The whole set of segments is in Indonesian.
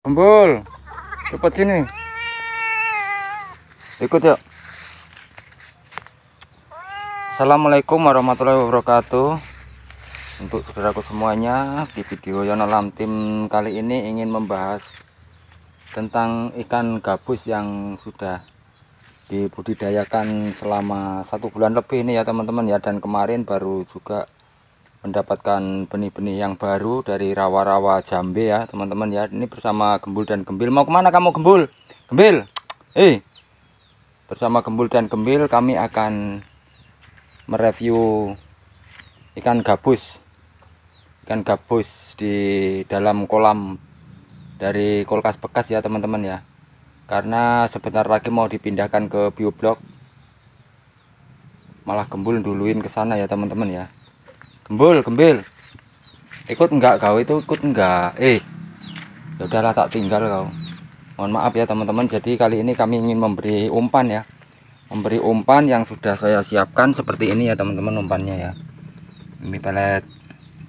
Gembul, cepet sini. Ikut yuk. Assalamualaikum warahmatullahi wabarakatuh. Untuk saudaraku semuanya, di video Yono Alam Tim kali ini ingin membahas tentang ikan gabus yang sudah dibudidayakan selama 1 bulan lebih ini ya teman-teman ya. Dan kemarin baru juga mendapatkan benih-benih yang baru dari rawa-rawa Jambe ya teman-teman ya. Ini bersama Gembul dan Gembil. Mau kemana kamu Gembul? Gembil, bersama Gembul dan Gembil kami akan mereview ikan gabus di dalam kolam dari kulkas bekas ya teman-teman ya. Karena sebentar lagi mau dipindahkan ke bioblok, malah Gembul duluin ke sana ya teman-teman ya. Gembul, Gembil, ikut enggak kau itu? Ikut enggak? Ya udahlah, tak tinggal kau. Mohon maaf ya teman-teman. Jadi kali ini kami ingin memberi umpan ya. Memberi umpan yang sudah saya siapkan seperti ini ya teman-teman umpannya ya. Ini pelet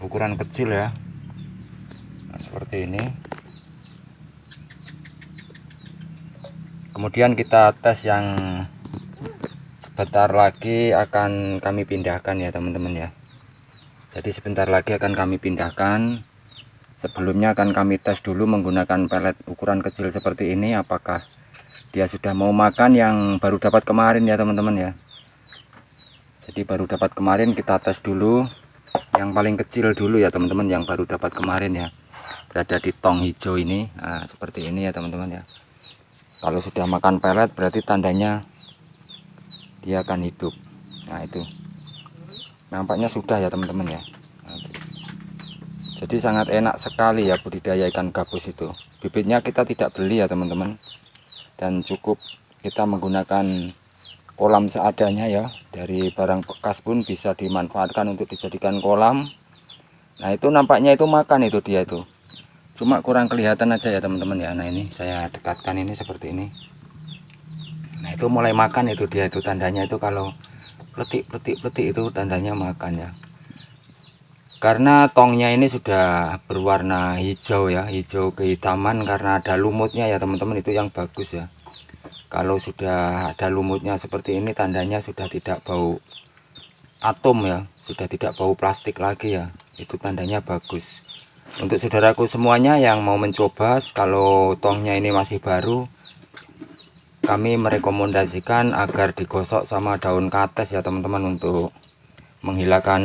ukuran kecil ya. Nah, seperti ini. Kemudian kita tes yang sebentar lagi akan kami pindahkan ya teman-teman ya. Jadi sebentar lagi akan kami pindahkan. Sebelumnya akan kami tes dulu menggunakan pelet ukuran kecil seperti ini, apakah dia sudah mau makan yang baru dapat kemarin ya teman-teman ya. Jadi baru dapat kemarin, kita tes dulu yang paling kecil dulu ya teman-teman, yang baru dapat kemarin ya, berada di tong hijau ini. Nah, seperti ini ya teman-teman ya. Kalau sudah makan pelet berarti tandanya dia akan hidup. Nah, itu nampaknya sudah ya teman-teman ya. Jadi sangat enak sekali ya budidaya ikan gabus itu. Bibitnya kita tidak beli ya teman-teman, dan cukup kita menggunakan kolam seadanya ya. Dari barang bekas pun bisa dimanfaatkan untuk dijadikan kolam. Nah, itu nampaknya itu makan itu dia itu, cuma kurang kelihatan aja ya teman-teman ya. Nah, ini saya dekatkan ini seperti ini. Nah, itu mulai makan itu dia, itu tandanya itu kalau pletik itu tandanya makan ya. Karena tongnya ini sudah berwarna hijau ya, hijau kehitaman karena ada lumutnya ya teman-teman, itu yang bagus ya. Kalau sudah ada lumutnya seperti ini tandanya sudah tidak bau atom ya, sudah tidak bau plastik lagi ya, itu tandanya bagus. Untuk saudaraku semuanya yang mau mencoba, kalau tongnya ini masih baru, kami merekomendasikan agar digosok sama daun kates ya teman-teman, untuk menghilangkan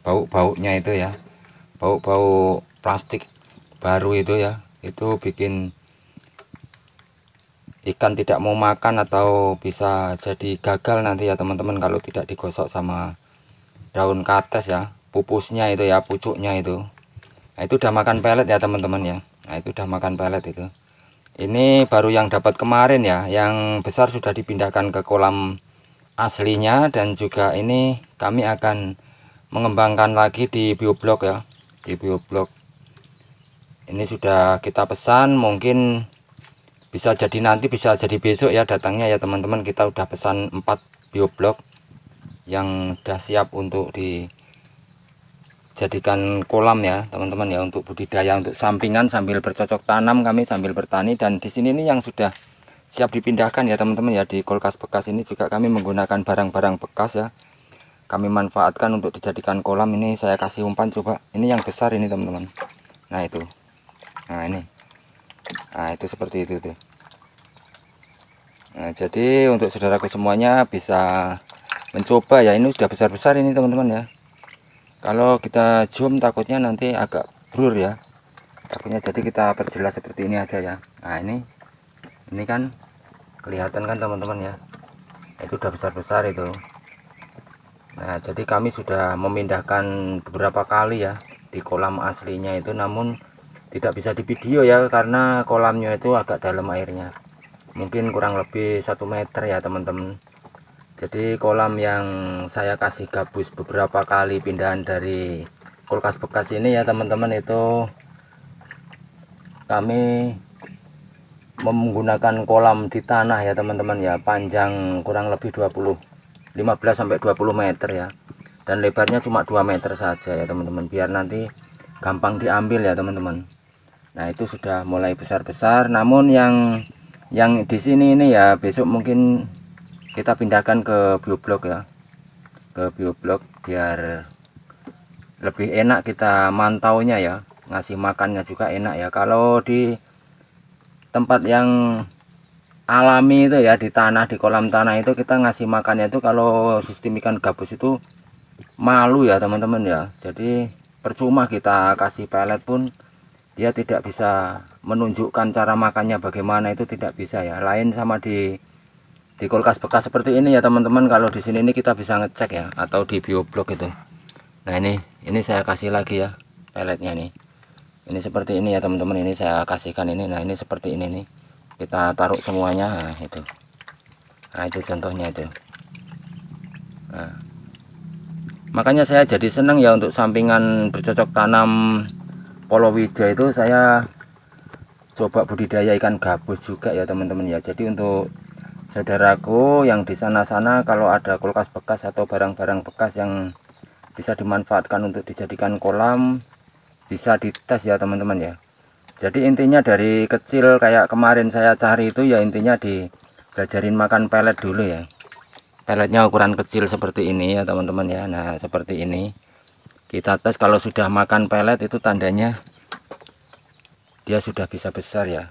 bau-baunya itu ya, bau-bau plastik baru itu ya. Itu bikin ikan tidak mau makan atau bisa jadi gagal nanti ya teman-teman kalau tidak digosok sama daun kates ya, pupusnya itu ya, pucuknya itu. Nah, itu udah makan pelet ya teman-teman ya. Nah, itu udah makan pelet itu. Ini baru yang dapat kemarin ya, yang besar sudah dipindahkan ke kolam aslinya. Dan juga ini kami akan mengembangkan lagi di bioblok ya, di bioblok ini sudah kita pesan, mungkin bisa jadi nanti, bisa jadi besok ya datangnya ya teman-teman. Kita udah pesan 4 bioblok yang udah siap untuk dijadikan kolam ya teman-teman ya, untuk budidaya, untuk sampingan sambil bercocok tanam, kami sambil bertani. Dan di sini nih yang sudah siap dipindahkan ya teman-teman ya. Di kulkas bekas ini juga kami menggunakan barang-barang bekas ya, kami manfaatkan untuk dijadikan kolam. Ini saya kasih umpan, coba ini yang besar ini teman-teman. Nah, itu, nah ini, nah itu seperti itu tuh. Nah, jadi untuk saudaraku semuanya bisa mencoba ya. Ini sudah besar-besar ini teman-teman ya. Kalau kita zoom takutnya nanti agak blur ya, takutnya. Jadi kita perjelas seperti ini aja ya. Nah, ini kan kelihatan kan teman-teman ya, itu udah besar-besar itu. Nah, jadi kami sudah memindahkan beberapa kali ya di kolam aslinya itu, namun tidak bisa di video ya karena kolamnya itu agak dalam airnya, mungkin kurang lebih 1 meter ya teman-teman. Jadi kolam yang saya kasih gabus beberapa kali pindahan dari kulkas bekas ini ya teman-teman, itu kami menggunakan kolam di tanah ya teman-teman ya, panjang kurang lebih 15 sampai 20 meter ya, dan lebarnya cuma 2 meter saja ya teman-teman, biar nanti gampang diambil ya teman-teman. Nah itu sudah mulai besar-besar, namun yang di sini ini ya besok mungkin kita pindahkan ke bioblok ya, ke bioblok biar lebih enak kita mantaunya ya, ngasih makannya juga enak ya. Kalau di tempat yang alami itu ya, di tanah, di kolam tanah itu kita ngasih makannya itu, kalau sistem ikan gabus itu malu ya teman-teman ya. Jadi percuma kita kasih pelet pun dia tidak bisa menunjukkan cara makannya bagaimana, itu tidak bisa ya. Lain sama di kulkas bekas seperti ini ya teman-teman. Kalau di sini ini kita bisa ngecek ya, atau di bioblok itu. Nah ini saya kasih lagi ya peletnya nih. Ini seperti ini ya teman-teman, ini saya kasihkan ini. Nah ini seperti ini nih, kita taruh semuanya. Nah itu, nah itu contohnya itu. Nah, makanya saya jadi senang ya untuk sampingan bercocok tanam Palawija itu, saya coba budidaya ikan gabus juga ya teman-teman ya. Jadi untuk saudaraku yang di sana-sana, kalau ada kulkas bekas atau barang-barang bekas yang bisa dimanfaatkan untuk dijadikan kolam, bisa dites ya teman-teman ya. Jadi intinya dari kecil kayak kemarin saya cari itu ya, intinya belajarin makan pelet dulu ya. Peletnya ukuran kecil seperti ini ya teman-teman ya. Nah seperti ini kita tes, kalau sudah makan pelet itu tandanya dia sudah bisa besar ya.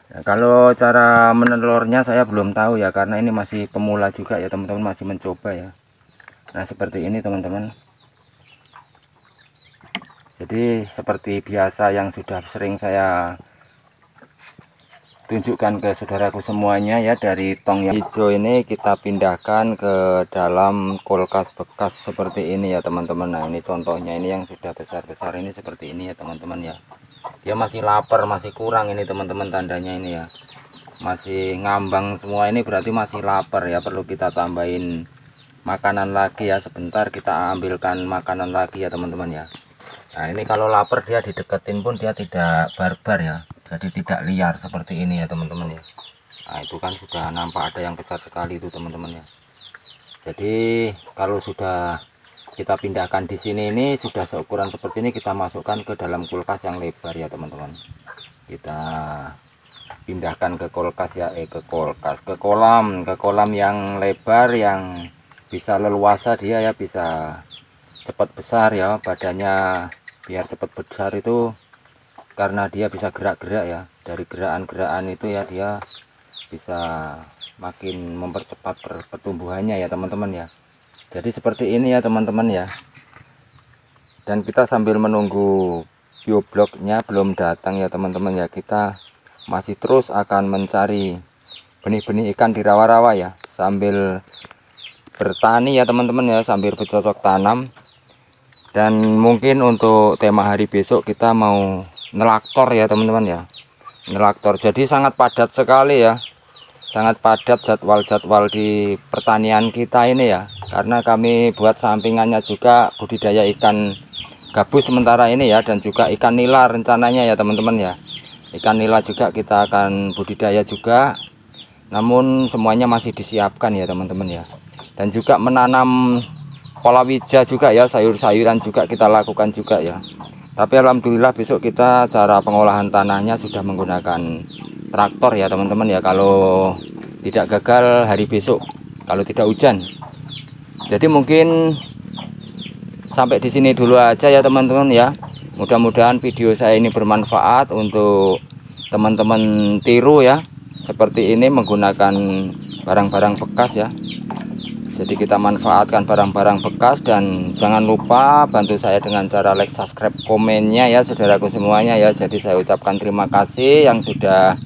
Nah, kalau cara menelurnya saya belum tahu ya, karena ini masih pemula juga ya teman-teman, masih mencoba ya. Nah seperti ini teman-teman. Jadi seperti biasa yang sudah sering saya tunjukkan ke saudaraku semuanya ya, dari tong yang hijau ini kita pindahkan ke dalam kulkas bekas seperti ini ya teman-teman. Nah ini contohnya, ini yang sudah besar-besar ini seperti ini ya teman-teman ya. Dia masih lapar, masih kurang ini teman-teman, tandanya ini ya, masih ngambang semua. Ini berarti masih lapar ya, perlu kita tambahin makanan lagi ya. Sebentar kita ambilkan makanan lagi ya teman-teman ya. Nah ini kalau lapar dia dideketin pun dia tidak barbar ya, jadi tidak liar seperti ini ya teman-teman ya. Nah itu kan sudah nampak ada yang besar sekali itu teman-teman ya. Jadi kalau sudah kita pindahkan di sini, ini sudah seukuran seperti ini, kita masukkan ke dalam kulkas yang lebar ya teman-teman. Kita pindahkan ke kulkas ya, ke kolam yang lebar, yang bisa leluasa dia ya, bisa cepat besar ya badannya. Biar cepat besar itu karena dia bisa gerak-gerak ya, dari gerakan-gerakan itu ya dia bisa makin mempercepat pertumbuhannya ya teman-teman ya. Jadi seperti ini ya teman-teman ya. Dan kita sambil menunggu biobloknya belum datang ya teman-teman ya, kita masih terus akan mencari benih-benih ikan di rawa-rawa ya, sambil bertani ya teman-teman ya, sambil bercocok tanam. Dan mungkin untuk tema hari besok kita mau nelaktor ya teman-teman ya, nelaktor. Jadi sangat padat sekali ya, sangat padat jadwal-jadwal di pertanian kita ini ya, karena kami buat sampingannya juga budidaya ikan gabus sementara ini ya, dan juga ikan nila rencananya ya teman-teman ya. Ikan nila juga kita akan budidaya juga, namun semuanya masih disiapkan ya teman-teman ya. Dan juga menanam palawija juga ya, sayur-sayuran juga kita lakukan juga ya. Tapi alhamdulillah besok kita cara pengolahan tanahnya sudah menggunakan traktor ya teman-teman ya, kalau tidak gagal hari besok kalau tidak hujan. Jadi mungkin sampai di sini dulu aja ya teman-teman ya. Mudah-mudahan video saya ini bermanfaat untuk teman-teman tiru ya, seperti ini menggunakan barang-barang bekas ya. Jadi kita manfaatkan barang-barang bekas, dan jangan lupa bantu saya dengan cara like, subscribe, komennya ya saudaraku semuanya ya. Jadi saya ucapkan terima kasih yang sudah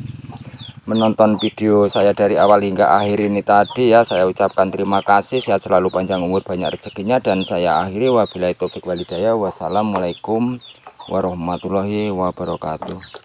menonton video saya dari awal hingga akhir ini tadi ya. Saya ucapkan terima kasih, sehat selalu, panjang umur, banyak rezekinya, dan saya akhiri wabillahi taufik walhidayah. Wassalamualaikum warahmatullahi wabarakatuh.